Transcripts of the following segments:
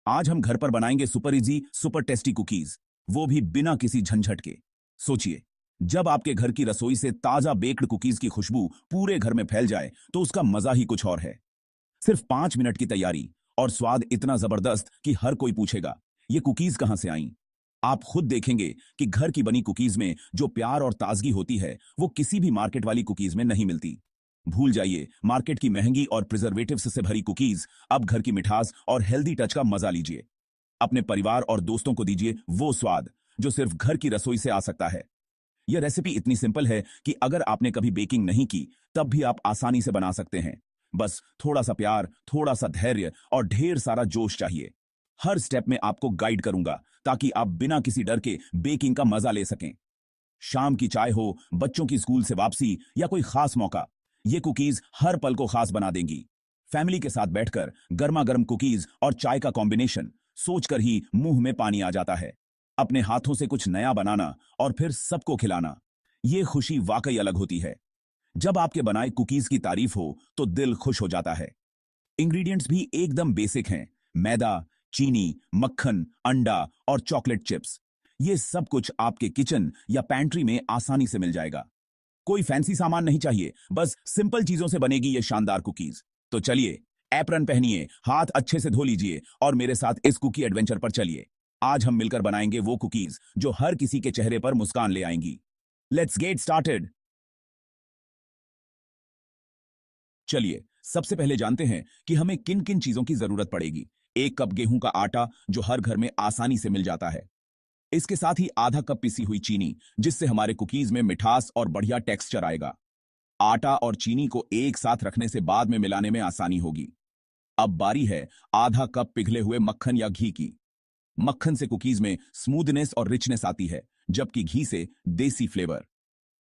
आज हम घर पर बनाएंगे super easy super tasty cookies, वो भी बिना किसी झंझट के। सोचिए, जब आपके घर की रसोई से ताजा बेक्ड कुकीज की खुशबू पूरे घर में फैल जाए तो उसका मजा ही कुछ और है। सिर्फ 5 मिनट की तैयारी और स्वाद इतना जबरदस्त कि हर कोई पूछेगा, ये कुकीज कहां से आईं? आप खुद देखेंगे कि घर की बनी कुकीज में जो प्यार और ताजगी होती है वो किसी भी मार्केट वाली कुकीज में नहीं मिलती। भूल जाइए मार्केट की महंगी और प्रिजर्वेटिव्स से भरी कुकीज, अब घर की मिठास और हेल्दी टच का मजा लीजिए। अपने परिवार और दोस्तों को दीजिए वो स्वाद जो सिर्फ घर की रसोई से आ सकता है। यह रेसिपी इतनी सिंपल है कि अगर आपने कभी बेकिंग नहीं की तब भी आप आसानी से बना सकते हैं। बस थोड़ा सा प्यार, थोड़ा सा धैर्य और ढेर सारा जोश चाहिए। हर स्टेप में आपको गाइड करूंगा ताकि आप बिना किसी डर के बेकिंग का मजा ले सकें। शाम की चाय हो, बच्चों की स्कूल से वापसी या कोई खास मौका, ये कुकीज हर पल को खास बना देंगी। फैमिली के साथ बैठकर गर्मा गर्म कुकीज और चाय का कॉम्बिनेशन सोचकर ही मुंह में पानी आ जाता है। अपने हाथों से कुछ नया बनाना और फिर सबको खिलाना, ये खुशी वाकई अलग होती है। जब आपके बनाए कुकीज की तारीफ हो तो दिल खुश हो जाता है। इंग्रेडिएंट्स भी एकदम बेसिक हैं। मैदा, चीनी, मक्खन, अंडा और चॉकलेट चिप्स, ये सब कुछ आपके किचन या पैंट्री में आसानी से मिल जाएगा। कोई फैंसी सामान नहीं चाहिए, बस सिंपल चीजों से बनेगी ये शानदार कुकीज। तो चलिए, एप्रन पहनिए, हाथ अच्छे से धो लीजिए और मेरे साथ इस कुकी एडवेंचर पर चलिए। आज हम मिलकर बनाएंगे वो कुकीज जो हर किसी के चेहरे पर मुस्कान ले आएंगी। Let's get started. चलिए, सबसे पहले जानते हैं कि हमें किन किन चीजों की जरूरत पड़ेगी। 1 कप गेहूं का आटा जो हर घर में आसानी से मिल जाता है। इसके साथ ही आधा कप पिसी हुई चीनी, जिससे हमारे कुकीज में मिठास और बढ़िया टेक्सचर आएगा। आटा और चीनी को एक साथ रखने से बाद में मिलाने में आसानी होगी। अब बारी है आधा कप पिघले हुए मक्खन या घी की। मक्खन से कुकीज में स्मूथनेस और रिचनेस आती है, जबकि घी से देसी फ्लेवर।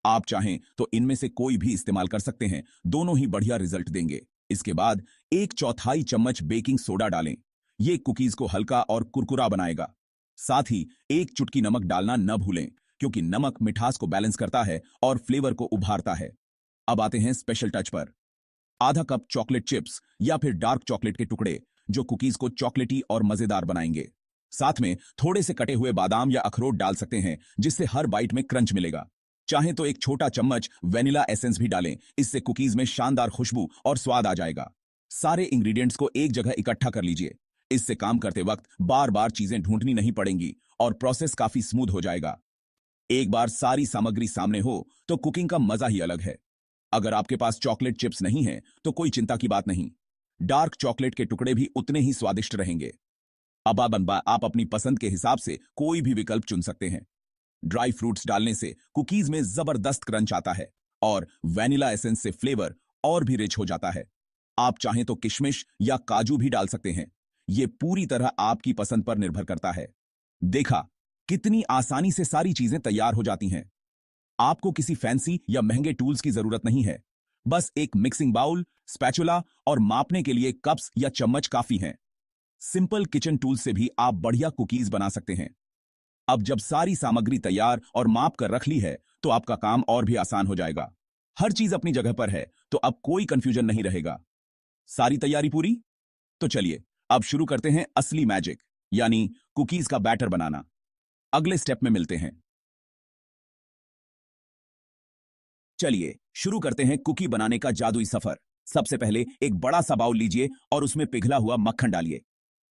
आप चाहें तो इनमें से कोई भी इस्तेमाल कर सकते हैं, दोनों ही बढ़िया रिजल्ट देंगे। इसके बाद 1/4 चम्मच बेकिंग सोडा डालें। ये कुकीज को हल्का और कुरकुरा बनाएगा। साथ ही 1 चुटकी नमक डालना न भूलें, क्योंकि नमक मिठास को बैलेंस करता है और फ्लेवर को उभारता है। अब आते हैं स्पेशल टच पर। आधा कप चॉकलेट चिप्स या फिर डार्क चॉकलेट के टुकड़े, जो कुकीज को चॉकलेटी और मजेदार बनाएंगे। साथ में थोड़े से कटे हुए बादाम या अखरोट डाल सकते हैं, जिससे हर बाइट में क्रंच मिलेगा। चाहे तो 1 छोटा चम्मच वेनिला एसेंस भी डालें, इससे कुकीज में शानदार खुशबू और स्वाद आ जाएगा। सारे इंग्रेडिएंट्स को एक जगह इकट्ठा कर लीजिए। इससे काम करते वक्त बार बार चीजें ढूंढनी नहीं पड़ेंगी और प्रोसेस काफी स्मूथ हो जाएगा। एक बार सारी सामग्री सामने हो तो कुकिंग का मजा ही अलग है। अगर आपके पास चॉकलेट चिप्स नहीं है तो कोई चिंता की बात नहीं, डार्क चॉकलेट के टुकड़े भी उतने ही स्वादिष्ट रहेंगे। अब आप अपनी पसंद के हिसाब से कोई भी विकल्प चुन सकते हैं। ड्राई फ्रूट्स डालने से कुकीज में जबरदस्त क्रंच आता है और वेनिला एसेंस से फ्लेवर और भी रिच हो जाता है। आप चाहें तो किशमिश या काजू भी डाल सकते हैं। यह पूरी तरह आपकी पसंद पर निर्भर करता है। देखा, कितनी आसानी से सारी चीजें तैयार हो जाती हैं। आपको किसी फैंसी या महंगे टूल्स की जरूरत नहीं है। बस एक मिक्सिंग बाउल, स्पैचुला और मापने के लिए कप्स या चम्मच काफी हैं। सिंपल किचन टूल्स से भी आप बढ़िया कुकीज बना सकते हैं। अब जब सारी सामग्री तैयार और माप कर रख ली है तो आपका काम और भी आसान हो जाएगा। हर चीज अपनी जगह पर है तो अब कोई कंफ्यूजन नहीं रहेगा। सारी तैयारी पूरी? तो चलिए, अब शुरू करते हैं असली मैजिक, यानी कुकीज का बैटर बनाना। अगले स्टेप में मिलते हैं। चलिए शुरू करते हैं कुकी बनाने का जादुई सफर। सबसे पहले एक बड़ा सा बाउल लीजिए और उसमें पिघला हुआ मक्खन डालिए।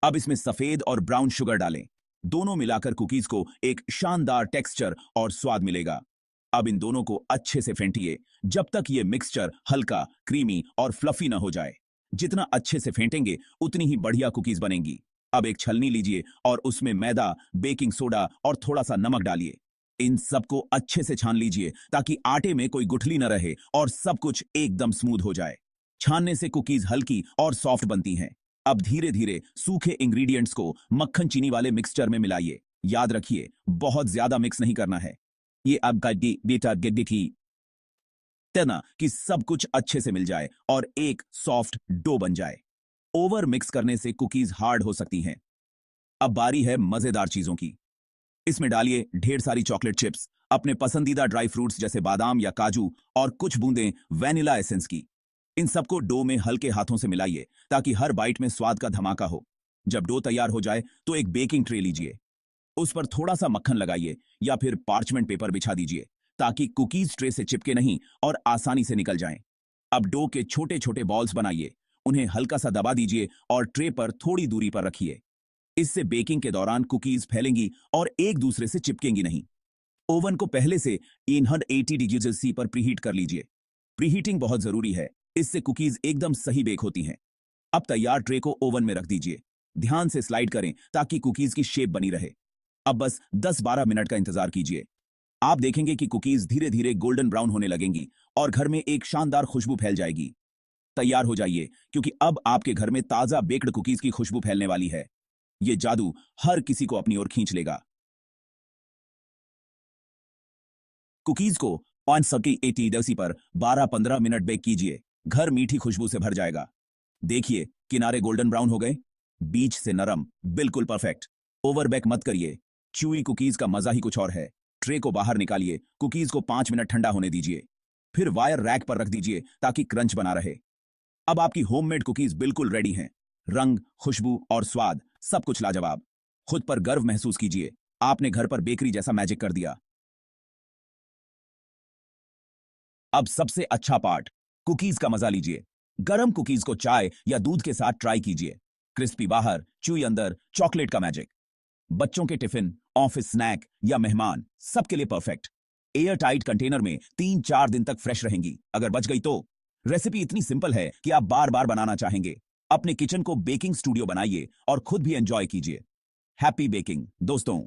अब इसमें सफेद और ब्राउन शुगर डालें। दोनों मिलाकर कुकीज को एक शानदार टेक्सचर और स्वाद मिलेगा। अब इन दोनों को अच्छे से फेंटिए जब तक ये मिक्सचर हल्का, क्रीमी और फ्लफी ना हो जाए। जितना अच्छे से फेंटेंगे उतनी ही बढ़िया कुकीज बनेंगी। अब एक छलनी लीजिए और उसमें मैदा, बेकिंग सोडा और थोड़ा सा नमक डालिए। इन सबको अच्छे से छान लीजिए ताकि आटे में कोई गुठली न रहे और सब कुछ एकदम स्मूथ हो जाए। छानने से कुकीज हल्की और सॉफ्ट बनती हैं। अब धीरे धीरे सूखे इंग्रेडिएंट्स को मक्खन चीनी वाले मिक्सचर में मिलाइए। याद रखिए, बहुत ज्यादा मिक्स नहीं करना है। ये अब गड्डी बेटा गड्डी थी तना कि सब कुछ अच्छे से मिल जाए और एक सॉफ्ट डो बन जाए। ओवर मिक्स करने से कुकीज हार्ड हो सकती हैं। अब बारी है मजेदार चीजों की। इसमें डालिए ढेर सारी चॉकलेट चिप्स, अपने पसंदीदा ड्राई फ्रूट्स जैसे बादाम या काजू और कुछ बूंदें वेनिला एसेंस की। इन सबको डो में हल्के हाथों से मिलाइए ताकि हर बाइट में स्वाद का धमाका हो। जब डो तैयार हो जाए तो एक बेकिंग ट्रे लीजिए, उस पर थोड़ा सा मक्खन लगाइए या फिर पार्चमेंट पेपर बिछा दीजिए ताकि कुकीज ट्रे से चिपके नहीं और आसानी से निकल जाएं। अब डो के छोटे छोटे बॉल्स बनाइए, उन्हें हल्का सा दबा दीजिए और ट्रे पर थोड़ी दूरी पर रखिए। इससे बेकिंग के दौरान कुकीज फैलेंगी और एक दूसरे से चिपकेंगी नहीं। ओवन को पहले से 380 डिग्री सेल्सियस पर प्रीहीट कर लीजिए। प्रीहीटिंग बहुत जरूरी है, इससे कुकीज एकदम सही बेक होती हैं। अब तैयार ट्रे को ओवन में रख दीजिए, ध्यान से स्लाइड करें ताकि कुकीज की शेप बनी रहे। अब बस 10-12 मिनट का इंतजार कीजिए। आप देखेंगे कि कुकीज धीरे धीरे गोल्डन ब्राउन होने लगेंगी और घर में एक शानदार खुशबू फैल जाएगी। तैयार हो जाइए, क्योंकि अब आपके घर में ताजा बेक्ड कुकीज की खुशबू फैलने वाली है। ये जादू हर किसी को अपनी ओर खींच लेगा। कुकीज को 580 डेसी पर 12-15 मिनट बेक कीजिए। घर मीठी खुशबू से भर जाएगा। देखिए, किनारे गोल्डन ब्राउन हो गए, बीच से नरम, बिल्कुल परफेक्ट। ओवर बेक मत करिए, च्यूई कुकीज का मजा ही कुछ और है। ट्रे को बाहर निकालिए, कुकीज को 5 मिनट ठंडा होने दीजिए, फिर वायर रैक पर रख दीजिए ताकि क्रंच बना रहे। अब आपकी होममेड कुकीज बिल्कुल रेडी हैं। रंग, खुशबू और स्वाद सब कुछ लाजवाब। खुद पर गर्व महसूस कीजिए, आपने घर पर बेकरी जैसा मैजिक कर दिया। अब सबसे अच्छा पार्ट, कुकीज का मजा लीजिए। गरम कुकीज को चाय या दूध के साथ ट्राई कीजिए। क्रिस्पी बाहर, च्यूई अंदर, चॉकलेट का मैजिक। बच्चों के टिफिन, ऑफिस स्नैक या मेहमान, सबके लिए परफेक्ट। एयर टाइट कंटेनर में 3-4 दिन तक फ्रेश रहेंगी। अगर बच गई तो रेसिपी इतनी सिंपल है कि आप बार बार बनाना चाहेंगे। अपने किचन को बेकिंग स्टूडियो बनाइए और खुद भी एंजॉय कीजिए। हैप्पी बेकिंग दोस्तों।